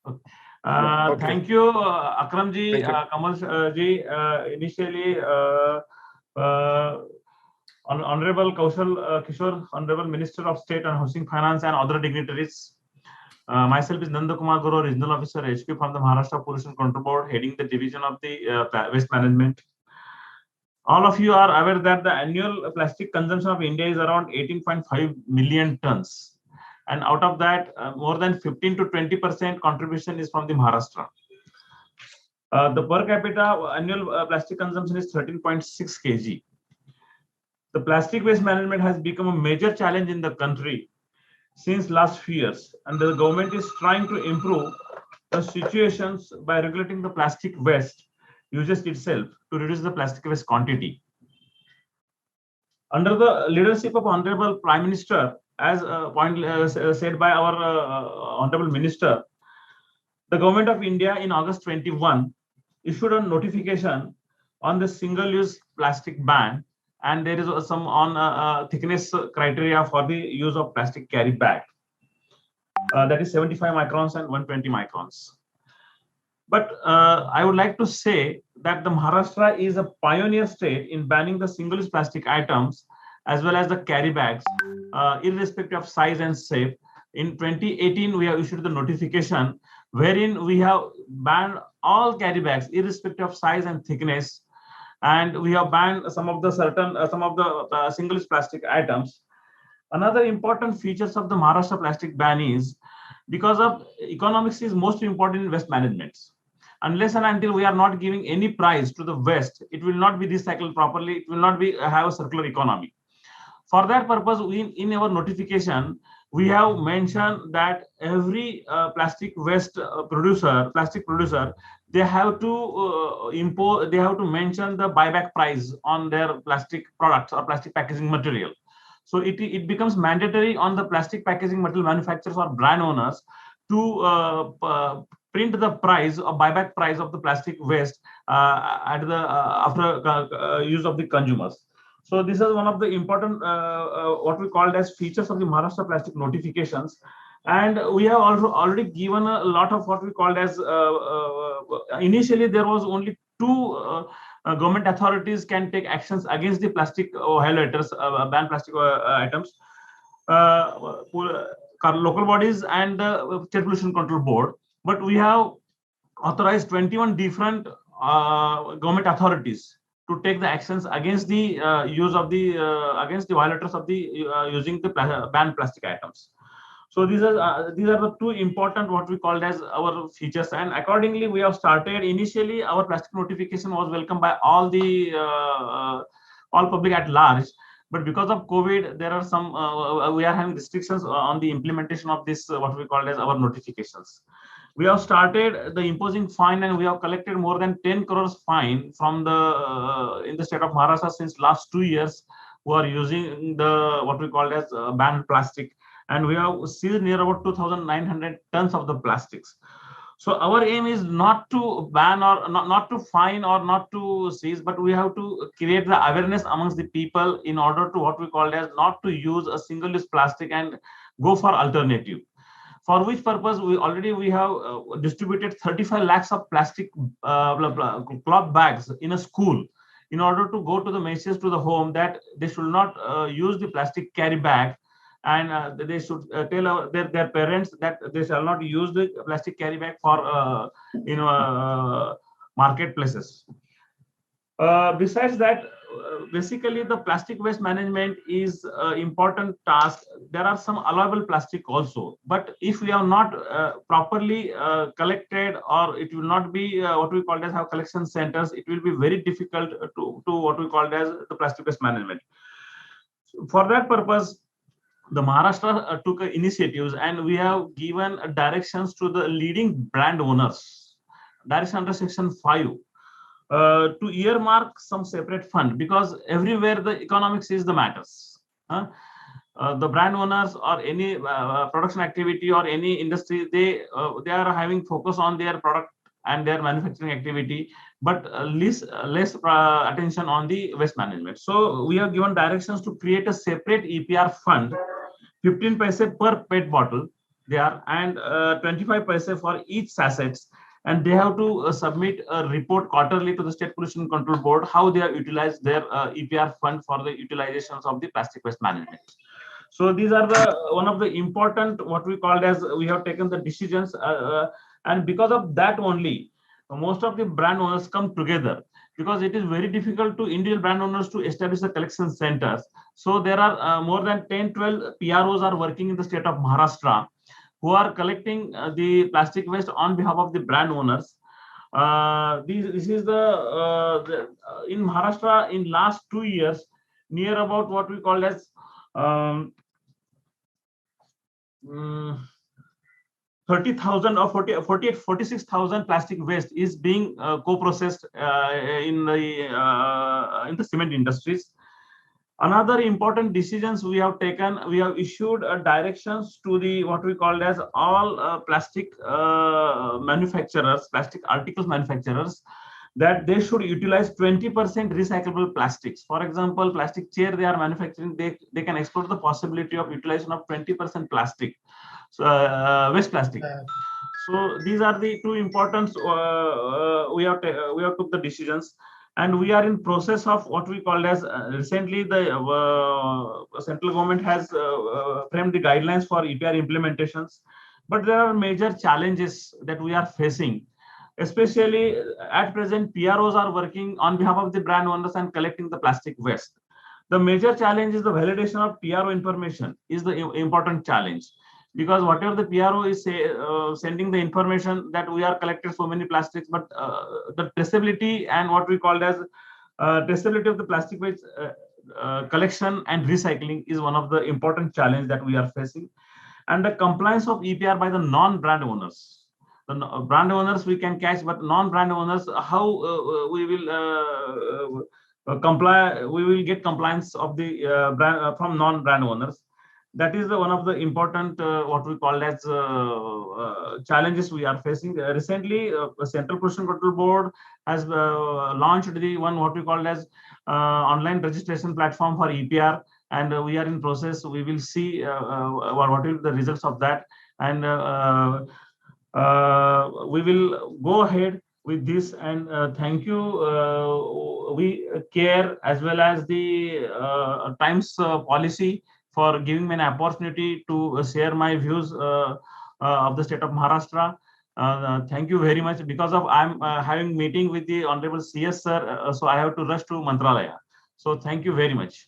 Okay. Thank you, Akram ji, Thank you. Kamal ji. Initially, Honorable Kaushal Kishore, Honorable Minister of State and Housing Finance and other dignitaries. Myself is Nandkumar Gurav, Regional Officer HQ from the Maharashtra Pollution Control Board, heading the division of the waste management. All of you are aware that the annual plastic consumption of India is around 18.5 million tons. And out of that, more than 15 to 20% contribution is from the Maharashtra. The per capita annual plastic consumption is 13.6 kg. The plastic waste management has become a major challenge in the country since last few years, and the government is trying to improve the situations by regulating the plastic waste uses itself to reduce the plastic waste quantity. Under the leadership of Honorable Prime Minister, as said by our Honorable Minister, the Government of India in August 21 issued a notification on the single-use plastic ban, and there is some on thickness criteria for the use of plastic carry bag. That is 75 microns and 120 microns. But I would like to say that the Maharashtra is a pioneer state in banning the single-use plastic items as well as the carry bags, irrespective of size and shape. In 2018, we have issued the notification wherein we have banned all carry bags, irrespective of size and thickness, and we have banned some of the single-use plastic items. Another important features of the Maharashtra plastic ban is because of economics is most important in waste management. Unless and until we are not giving any price to the waste, it will not be recycled properly. It will not be have a circular economy. For that purpose, in our notification, we have mentioned that every plastic waste plastic producer, they have to they have to mention the buyback price on their plastic products or plastic packaging material. So it becomes mandatory on the plastic packaging material manufacturers or brand owners to print the price or buyback price of the plastic waste at the after use of the consumers. So this is one of the important what we called as features of the Maharashtra plastic notifications. And we have also already given a lot of what we called as initially there was only two government authorities can take actions against the plastic violators, ban plastic items, local bodies and the State Pollution Control Board. But we have authorized 21 different government authorities to take the actions against the use of the against the violators of the using the banned plastic items. So these are the two important what we called as our features, and accordingly we have started. Initially, our plastic notification was welcomed by all the all public at large, but because of COVID, there are some we are having restrictions on the implementation of this what we called as our notifications. We have started the imposing fine, and we have collected more than 10 crores fine from the in the state of Maharashtra since last 2 years who are using the what we call as banned plastic, and we have seized near about 2,900 tons of the plastics. So our aim is not to ban or not to fine or not to seize, but we have to create the awareness amongst the people in order to what we call as not to use a single-use plastic and go for alternative. For which purpose we have distributed 35 lakhs of plastic cloth bags in a school in order to go to the message to the home that they should not use the plastic carry bag, and they should tell their parents that they shall not use the plastic carry bag for marketplaces. Besides that, basically the plastic waste management is an important task. There are some allowable plastic also, but if we are not properly collected, or it will not be what we call as have collection centers, it will be very difficult to what we call as the plastic waste management. For that purpose, the Maharashtra took initiatives, and we have given directions to the leading brand owners. Direction under Section 5 to earmark some separate fund, because everywhere the economics is the matters. The brand owners or any production activity or any industry, they are having focus on their product and their manufacturing activity, but less attention on the waste management. So we have given directions to create a separate EPR fund, 15 paise per PET bottle, they are, and 25 paise for each sachets, and they have to submit a report quarterly to the State Pollution Control Board how they have utilized their EPR fund for the utilizations of the plastic waste management. So these are the one of the important what we called as we have taken the decisions, and because of that only most of the brand owners come together, because it is very difficult to individual brand owners to establish the collection centers. So there are more than 10-12 PROs are working in the state of Maharashtra who are collecting the plastic waste on behalf of the brand owners. This is in Maharashtra in last 2 years, near about what we call as um, 30,000 or 46,000 plastic waste is being co-processed in the cement industries. Another important decisions we have taken, we have issued directions to the what we called as all plastic manufacturers, plastic articles manufacturers, that they should utilize 20% recyclable plastics. For example, plastic chair they are manufacturing, they can explore the possibility of utilization of 20% plastic, so waste plastic. So these are the two important we have took the decisions, and we are in process of what we call as recently the central government has framed the guidelines for EPR implementations, but there are major challenges that we are facing. Especially at present, PROs are working on behalf of the brand owners and collecting the plastic waste. The major challenge is the validation of PRO information is the important challenge, because whatever the PRO is sending the information that we are collected so many plastics, but the traceability and what we called as traceability of the plastic waste collection and recycling is one of the important challenge that we are facing, and the compliance of EPR by the non-brand owners. The brand owners we can catch, but non-brand owners, how we will comply? We will get compliance of the brand from non-brand owners. That is one of the important what we call as challenges we are facing. Recently, Central Pollution Control Board has launched the one what we call as online registration platform for EPR, and we are in process. We will see what will be the results of that, and we will go ahead with this. And thank you. We care as well as the Times policy for giving me an opportunity to share my views of the state of Maharashtra. Thank you very much. Because of I'm having meeting with the Honorable CS sir, so I have to rush to Mantralaya. So thank you very much.